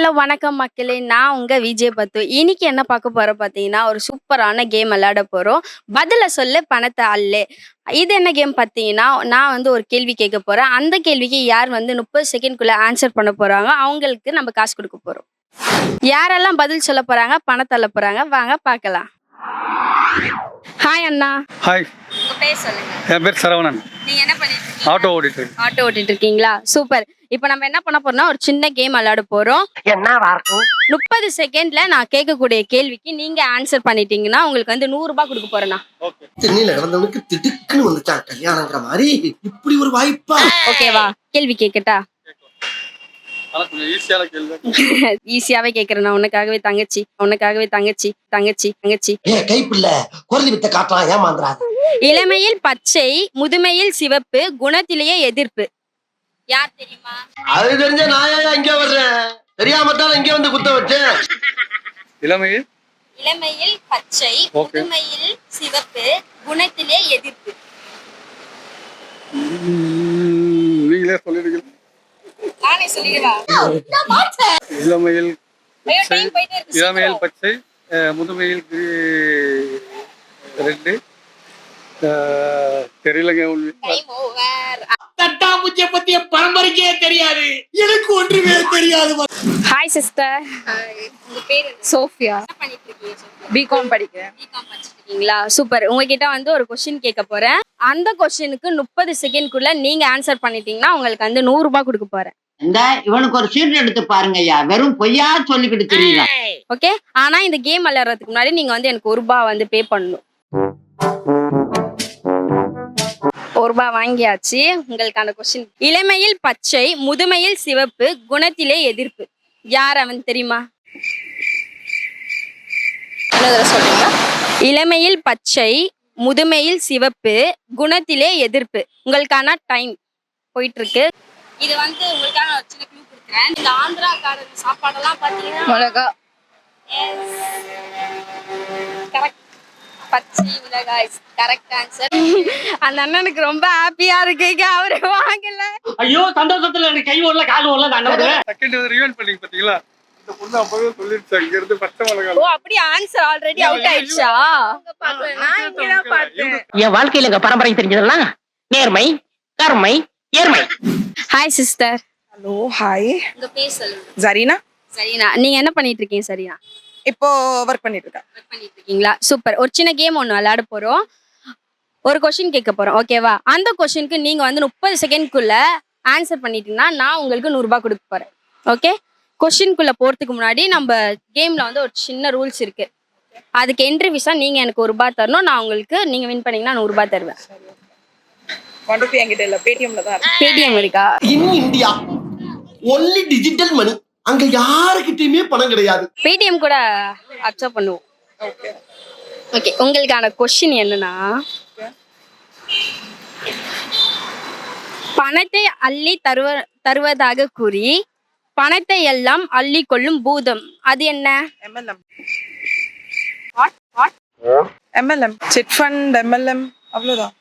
Hello வணக்கம் மக்களே. நான் உங்க விஜய் பத்து. இன்னைக்கு என்ன பார்க்க போறோம் பார்த்தீங்கன்னா, ஒரு சூப்பரான கேம் விளையாட போறோம். பதில சொல்லு பணத்த அள்ளு. இது என்ன கேம் பார்த்தீங்கன்னா, நான் வந்து ஒரு கேள்வி கேட்க போறேன். அந்த கேள்விக்கு யார் வந்து 30 செகண்ட்குள்ள ஆன்சர் பண்ண போறாங்க, அவங்களுக்கு நம்ம காசு குடுக்க போறோம். யாரெல்லாம் பதில் சொல்ல போறாங்க, பணத்த அள்ள போறாங்க, வாங்க பார்க்கலாம். ஹாய் அண்ணா. ஹாய், உங்க பேர் சொல்லுங்க. என் பேர் சரவணன். நீங்க என்ன பண்ணிட்டு இருக்கீங்க? ஆட்டோ ஓட்டிட்டு இருக்கீங்களா? சூப்பர். இப்போ நம்ம என்ன பண்ண போறோம்னா, ஒரு சின்ன கேம் விளையாட போறோம். என்னவா இருக்கும்? 30 செகண்ட்ல நான் கேட்கக்கூடிய கேள்விக்கு நீங்க ஆன்சர் பண்ணிட்டீங்கன்னா உங்களுக்கு வந்து 100 ரூபாய் கொடுக்க போறேன்னா. சென்னையில கிடந்தவனுக்கு திடுக்குன்னு வந்துச்சான் கல்யாணங்கிற மாதிரி. இப்படி ஒரு வாய்ப்பா? ஓகேவா? கேள்வி கேட்கட்டா? ஈஸியாவே கேக்குறேன். உனக்காகவே தங்கச்சி. கைப்பில்ல குரலி வித்த காட்டலாம், ஏமாந்துறாங்க. இளமையில் பச்சை, முதுமையில் சிவப்பு, குணத்திலேயே எதிர்ப்பு. யார் தெரியுமா? அது தெரிஞ்ச நான் ஏன் இங்க வர்றேன்? தெரியாம தான் இங்க வந்து குத்த வச்சேன். இளமையில் பச்சை, முதுமையில் சிவப்பு, குணத்திலே எதிர்ப்பு. நீங்களே சொல்லிடுங்க. நானே சொல்லிடுவா? இளமையில் பச்சை, முதுமையில் ரெண்டு தெரியலங்க. தட்டாம்பூச்சிய பத்திய பரம்பரைக்கே தெரியாது, எனக்கு ஒன்றுமே தெரியாது. Hi sister. உங்க பேர் சோஃபியா. என்ன பண்ணிட்டு இருக்கீங்க? பிகாம் படிக்கிறேன். பிகாம் படிச்சிருக்கீங்களா? சூப்பர். உங்ககிட்ட வந்து ஒரு கொஸ்டின் கேட்க போறேன். அந்த கொஸ்டினுக்கு 30 செகண்ட்குள்ள நீங்க ஆன்சர் பண்ணிட்டீங்கன்னா உங்களுக்கு வந்து 100 ரூபாய் கொடுக்க போறேன். இந்த இவனுக்கு ஒரு சீட் எடுத்து பாருங்க ஐயா, வெறும் பொய்யா சொல்லிக்கிட்டு தெரியல. ஓகே, ஆனா இந்த கேம் விளையாடுறதுக்கு முன்னாடி நீங்க வந்து எனக்கு 1 ரூபாய் வந்து பே பண்ணணும். 1 ரூபாய் வாங்கியாச்சு. உங்களுக்கான கொஸ்டின். இளமையில் பச்சை, முதுமையில் சிவப்பு, குணத்திலே எதிர்ப்பு. யார் அவன் தெரியுமா? சொல்லுங்க. இளமையில் பச்சை, முதுமையில் சிவப்பு, குணத்திலே எதிர்ப்பு. உங்களுக்கான டைம் போயிட்டு இருக்கு. இது வந்து உங்களுக்கான ஒரு சின்ன க்ளூ கொடுக்குறேன். இந்த ஆந்திராக்காரங்க சாப்பாடெல்லாம் பார்த்தீங்கன்னா மிளகா. கரெக்ட். பச்சை மிளகாய் கரெக்ட் ஆன்சர். அந்த அண்ணனுக்கு ரொம்ப ஹாப்பியா இருக்கு. அவரு வாங்கல. ஐயோ சந்தோஷத்துல எனக்கு கை ஓடல கால் ஓடல. செகண்ட் ரிவைண்ட் பண்ணி பாத்தீங்களா? இந்த பொண்ணு அப்பவே சொல்லிருச்சு அங்க இருந்து பச்சை மிளகாய். ஓ, அப்படி ஆன்சர் ஆல்ரெடி அவுட் ஆயிடுச்சா? நான் இங்க தான் பார்த்தேன். என் வாழ்க்கையில பரம்பரை தெரிஞ்சதெல்லாம் நேர்மை, கருமை, ஏர்மை. Hi sister. Hello hi. உங்க பேர் சொல்லுங்க. ஜரீனா. சரினா, நீங்க என்ன பண்ணிட்டு இருக்கீங்க? சரினா, இப்போ ஒர்க் பண்ணிட்டு இருக்கேன். ஒர்க் பண்ணிட்டு இருக்கீங்களா? சூப்பர். ஒரு சின்ன கேம் ஒன்று விளையாட போறோம். ஒரு கொஸ்டின் கேட்க போறோம். ஓகேவா? அந்த கொஸ்டினுக்கு நீங்க வந்து 30 செகண்ட்குள்ள ஆன்சர் பண்ணிட்டீங்கன்னா நான் உங்களுக்கு 100 ரூபாய் கொடுக்க போறேன். ஓகே? கொஸ்டின்குள்ள போறதுக்கு முன்னாடி நம்ம கேம்ல வந்து ஒரு சின்ன ரூல்ஸ் இருக்கு. அதுக்கு என்ட்ரி ஃபீஸா நீங்க எனக்கு 1 ரூபாய் தரணும். நான் உங்களுக்கு நீங்க வின் பண்ணீங்கன்னா 100 ரூபாய் தருவேன். ₹1 என்கிட்ட இல்ல, பேடிஎம்ல தான் இருக்கு. பேடிஎம் இருக்கா? In India only digital money. அங்க யாருக்கிட்டயுமே பணம் கிடையாது. பேடிஎம் கூட அக்செப்ட் பண்ணுவோம். ஓகே ஓகே, உங்களுக்கான கொஸ்டின் என்னன்னா, பணத்தை அள்ளி தருவதாக கூறி பணத்தை எல்லாம் அள்ளி கொள்ளும் பூதம், அது என்ன? MLM. What what? MLM, chit fund, MLM, அவ்வளவுதான்.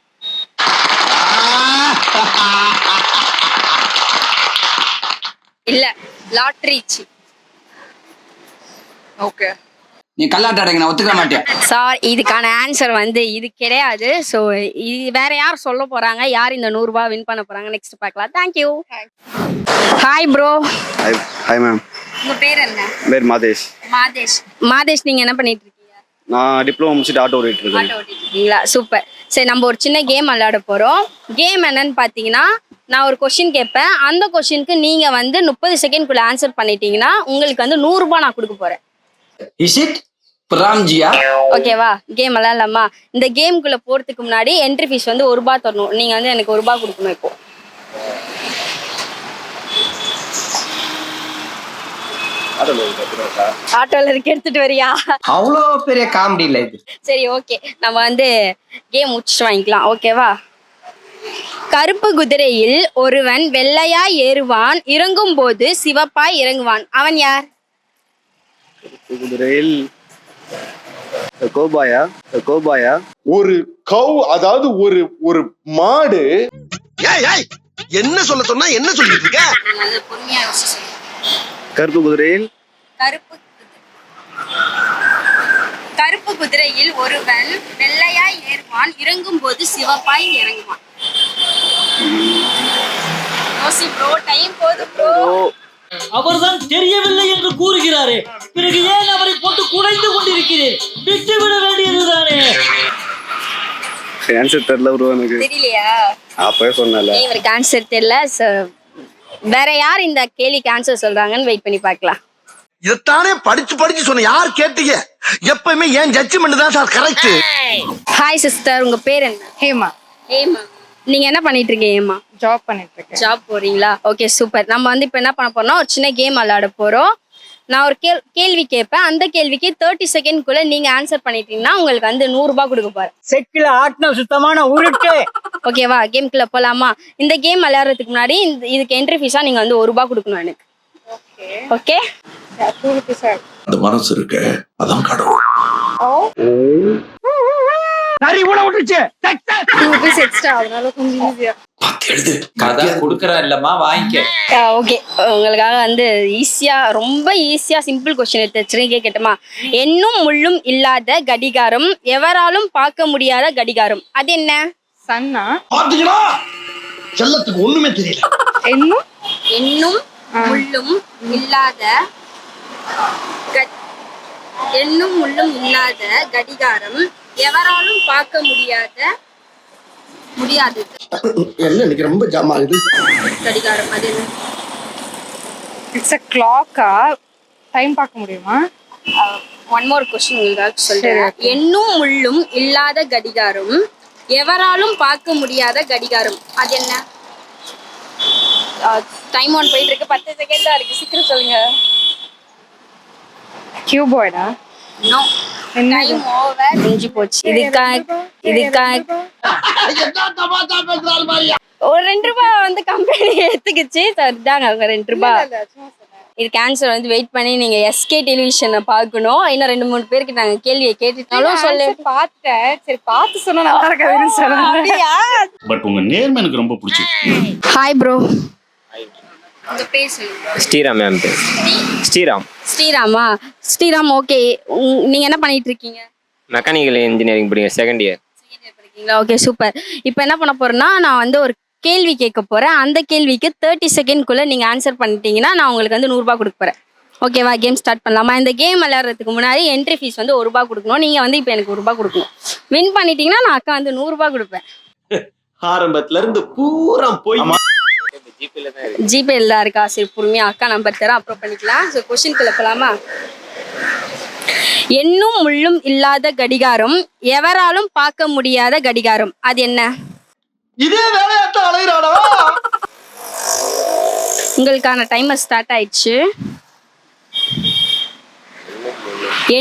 இல்ல, லாட்டரி. ஓகே, நீ கல்லாட்டாடுங்க, நான் ஒத்துக்க மாட்டேன். சார், இதுக்கான ஆன்சர் வந்து இது கிடையாது. ஸோ இது வேற யார் சொல்ல போறாங்க, யார் இந்த 100 ரூபாய் வின் பண்ண போறாங்க, நெக்ஸ்ட் பார்க்கலாம். Thank you. Hi bro. Hi ma'am. உங்க பேர் என்ன? பேர் மாதேஷ். மாதேஷ், நீங்க என்ன பண்ணிட்டு இருக்கீங்க? நான் டிப்ளமோ முடிச்சுட்டு ஆட்டோ ஓட்டிட்டு இருக்கேன். ஆட்டோ ஓட்டிட்டு இருக்கீங்களா? சூப்பர். சரி, நம்ம ஒரு சின்ன கேம் விளையாட போறோம். கேம் என்னன்னு பாத்தீங்கன்னா, நான் ஒரு கொஸ்டின் கேட்பேன். அந்த கொஸ்டினுக்கு நீங்க வந்து 30 செகண்ட்குள்ள ஆன்சர் பண்ணிட்டீங்கன்னா உங்களுக்கு வந்து 100 ரூபாய் நான் கொடுக்க போறேன். இஸ் இட் பிராம்ஜியா? ஓகேவா? கேம் விளையாடலாமா? இந்த கேமுக்குள்ள போறதுக்கு முன்னாடி என்ட்ரி ஃபீஸ் வந்து 1 ரூபாய் தரணும். நீங்க வந்து எனக்கு 1 ரூபாய் கொடுக்கணும். இப்போ ஆட்டோல இருக்கு, எடுத்துட்டு வரியா? அவ்வளோ பெரிய காமெடி இல்ல இது. சரி, ஓகே, நம்ம வந்து கேம் முடிச்சுட்டு வாங்கிக்கலாம். ஓகேவா? கருப்பு குதிரையில் ஒருவன் வெள்ளையா ஏறுவான், இறங்கும் போது சிவப்பாய் இறங்குவான். அவன் யார்? குதிரையில் கோபாயா. ஒரு கவ், அதாவது ஒரு மாடு. என்ன சொல்ல சொன்னா என்ன சொல்லிட்டு இருக்க? பொறுமையா யோசிச்சு கருப்பு குதிரையில் கருப்பு குதிரையில் ஒருவன் வெள்ளையாய் ஏறுவான், இறங்கும் போது சிவப்பாய் இறங்குவான். யோசி ப்ரோ, டைம் போது ப்ரோ. அவர்தான் தெரியவில்லை என்று கூறுகிறாரே, பிறகு ஏன் அவரை போட்டு குடைந்து கொண்டிருக்கிறேன்? விட்டுவிட வேண்டியதுதானே. ஆன்சர் தெரியல ப்ரோ எனக்கு. தெரியலையா? அப்பவே சொன்னல. இவருக்கு ஆன்சர் தெரியல. வேற யார் இந்த கேள்விக்கு ஆன்சர் சொல்றாங்கன்னு வெயிட் பண்ணி பார்க்கலாம். இதத்தானே படிச்சு படிச்சு சொன்ன, யார் கேட்டீங்க? எப்பவுமே ஏன் ஜட்ஜ்மெண்ட் தான் சார் கரெக்ட். ஹாய் சிஸ்டர், உங்க பேர் என்ன? ஹேமா. ஏமா, நீங்க என்ன பண்ணிட்டு இருக்கீங்க? ஏமா, ஜாப் பண்ணிட்டு இருக்கேன். ஜாப் போறீங்களா? Okay super. நம்ம வந்து இப்போ என்ன பண்ண போறோம்னா ஒரு சின்ன கேம் விளையாட போறோம். நான் ஒரு கேள்வி கேட்பேன். அந்த கேள்விக்கு 30 செகண்ட்குள்ள நீங்க ஆன்சர் பண்ணிட்டீங்கன்னா உங்களுக்கு வந்து 100 ரூபாய் கொடுக்க போறேன். செக்கில ஆட்டின சுத்தமான உருட்டு. ஓகேவா? கேம்குள்ள போலாமா? இந்த கேம் விளையாடுறதுக்கு முன்னாடி இதுக்கு என்ட்ரி ஃபீஸா நீங்க வந்து 1 ரூபாய் கொடுக்கணும் எனக்கு. ஓகே? அந்த மனசு இருக்க, அதான் கடவுள். நரி கூட விட்டுச்சு. 2 rupees extra, அதனால கொஞ்சம் ஈஸியா. எழுது கதை கொடுக்கறா இல்லம்மா, வாங்கிக்க. ஓகே, உங்களுக்காக வந்து ஈஸியா, ரொம்ப ஈஸியா சிம்பிள் கொஸ்டின் எடுத்து வச்சிருக்கேன். கேட்கட்டுமா? எண்ணும் முள்ளும் இல்லாத கடிகாரம், எவராலும் பார்க்க முடியாத கடிகாரம், அது என்ன? சன்னா. பாத்தீங்களா, செல்லத்துக்கு ஒண்ணுமே தெரியல. என்னும் எண்ணும் முள்ளும் இல்லாத எண்ணும் முள்ளும் இல்லாத கடிகாரம், எவராலும் பார்க்க முடியாதது என்ன இன்னைக்கு ரொம்ப ஜாம் ஆகுது. கடிகாரம், அது என்ன? It's a clock-ஆ? டைம் பார்க்க முடியுமா? ஒன் மோர் கொஸ்டின் உங்களுக்காக சொல்றேன். எண்ணும் முள்ளும் இல்லாத கடிகாரம், எவராலும் பார்க்க முடியாத கடிகாரம், அது என்ன? டைம் ஆன் போயிட்டு இருக்கு. 10 செகண்ட் தான் இருக்கு, சீக்கிரம் சொல்லுங்க. கியூபாய்டா? No, time over. முடிஞ்சு போச்சு. இதுக்காக ஒரு 2 ரூபாய் வந்து கம்பெனி எடுத்துக்கிச்சு. சரிதாங்க, அவங்க 2 ரூபாய். இதுக்கு ஆன்சர் வந்து வெயிட் பண்ணி நீங்க எஸ்கே டெலிவிஷனை பார்க்கணும். இன்னும் 2-3 பேருக்கு நாங்க கேள்வியை கேட்டுட்டாலும் சொல்லு. பார்த்தேன். சரி, பார்த்து சொன்னா நல்லா இருக்காதுன்னு சொன்னேன். பட் உங்க நேர்மை எனக்கு ரொம்ப பிடிச்சிருக்கு. ஹாய் ப்ரோ, உங்க பேர் சொல்லுங்க. ஸ்ரீராம் மேம். ஸ்ரீராம். ஸ்ரீராமா? ஸ்ரீராம், ஓகே. நீங்க என்ன பண்ணிட்டு இருக்கீங்க? மெக்கானிக்கல் இன்ஜினியரிங் படிக்கிறேன், செகண்ட் இயர். Okay super. இப்போ என்ன பண்ண போறேன்னா, நான் வந்து ஒரு கேள்வி கேட்க போறேன். அந்த கேள்விக்கு 30 செகண்ட்குள்ள நீங்க ஆன்சர் பண்ணிட்டீங்கன்னா நான் உங்களுக்கு வந்து 100 ரூபாய் கொடுக்க போறேன். ஓகேவா? கேம் ஸ்டார்ட் பண்ணலாமா? இந்த கேம் விளையாடுறதுக்கு முன்னாடி என்ட்ரி ஃபீஸ் வந்து 1 ரூபாய் கொடுக்கணும். நீங்க வந்து இப்போ எனக்கு 1 ரூபாய் கொடுக்கணும். வின் பண்ணிட்டீங்கன்னா நான் அக்கா வந்து 100 ரூபாய் கொடுப்பேன். ஆரம்பத்துல இருந்து பூரா போய் ஜிபேல தான் இருக்கா? சரி, பொறுமையா அக்கா நம்பர் தரேன், அப்புறம் பண்ணிக்கலாம். ஸோ கொஸ்டின்குள்ள போலாமா? எண்ணும் முள்ளும் இல்லாத கடிகாரம், எவராலும் பார்க்க முடியாத கடிகாரம், அது என்ன? இதே வேலையாட்டம் அலையிறாடா. உங்களுக்கான டைமர் ஸ்டார்ட் ஆயிடுச்சு.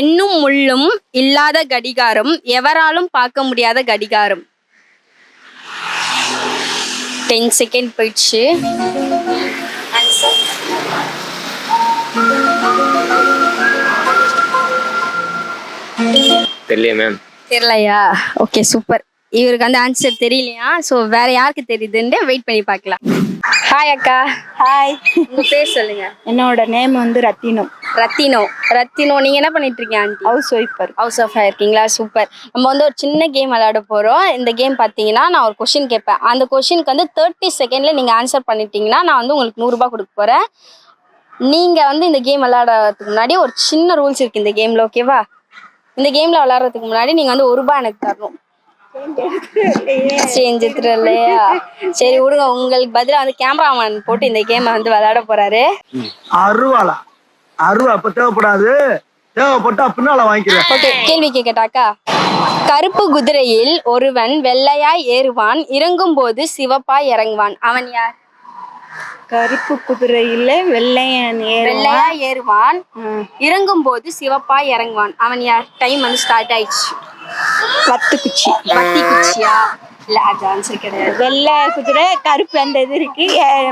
எண்ணும் முள்ளும் இல்லாத கடிகாரம், எவராலும் பார்க்க முடியாத கடிகாரம். 10 செகண்ட் போயிடுச்சு. தெரியல மேம். தெரியலையா? Okay super. இவருக்கு அந்த ஆன்சர் தெரியலையா? ஸோ வேற யாருக்கு தெரியுதுன்னு வெயிட் பண்ணி பார்க்கலாம். ஹாய் அக்கா. ஹாய். உங்க பேர் சொல்லுங்க. என்னோட நேம் வந்து ரத்தினோ. ரத்தினோ, நீங்க என்ன பண்ணிட்டு இருக்கீங்க ஆண்டி? ஹவுஸ் ஒய்ஃபர். ஹவுஸ் ஒய்ஃபா இருக்கீங்களா? சூப்பர். நம்ம வந்து ஒரு சின்ன கேம் விளையாட போறோம். இந்த கேம் பார்த்தீங்கன்னா நான் ஒரு கொஸ்டின் கேட்பேன். அந்த கொஸ்டினுக்கு வந்து 30 செகண்ட்ல நீங்க ஆன்சர் பண்ணிட்டீங்கன்னா நான் வந்து உங்களுக்கு 100 ரூபாய் கொடுக்க போறேன். நீங்க வந்து இந்த கேம் விளையாடுறதுக்கு முன்னாடி ஒரு சின்ன ரூல்ஸ் இருக்கு இந்த கேம்ல, ஓகேவா? இந்த கேம்ல விளையாடுறதுக்கு முன்னாடி நீங்க வந்து 1 ரூபாய் எனக்கு தரணும். செஞ்சுட்டுலையா? சரி விடுங்க, உங்களுக்கு பதிலா வந்து கேமராமேன் போட்டு இந்த கேமை வந்து விளையாட போறாரு. அருவா அப்ப தேவைப்படாது, தேவைப்பட்டா பின்னால வாங்கிக்கிறேன். ஓகே, கேள்வி கேட்கட்டாக்கா? கருப்பு குதிரையில் ஒருவன் வெள்ளையாய் ஏறுவான், இறங்கும் போது சிவப்பாய் இறங்குவான், அவன் யார்? கருப்பு குதிரையில வெள்ளையாய் ஏறுவான், இறங்கும் போது சிவப்பாய் இறங்குவான், அவன் யார்? டைம் வந்து ஸ்டார்ட் ஆயிடுச்சு. பத்தி குச்சியா? இல்ல, அது ஆன்சர் கிடையாது. வெள்ளை குதிரை, கருப்பு அந்த இது இருக்கு,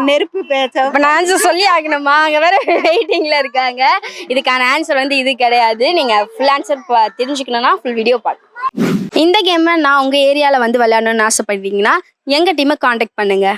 நெருப்பு இப்ப நான் ஆன்சர் சொல்லி ஆகணுமா? அங்க வேற வெயிட்டிங்ல இருக்காங்க. இதுக்கான ஆன்சர் வந்து இது கிடையாது. நீங்க ஃபுல் ஆன்சர் தெரிஞ்சுக்கணும்னா ஃபுல் வீடியோ பாருங்க. இந்த கேமை நான் உங்க ஏரியால வந்து விளையாடணும்னு ஆசைப்படுறீங்கன்னா எங்க டீமை காண்டாக்ட் பண்ணுங்க.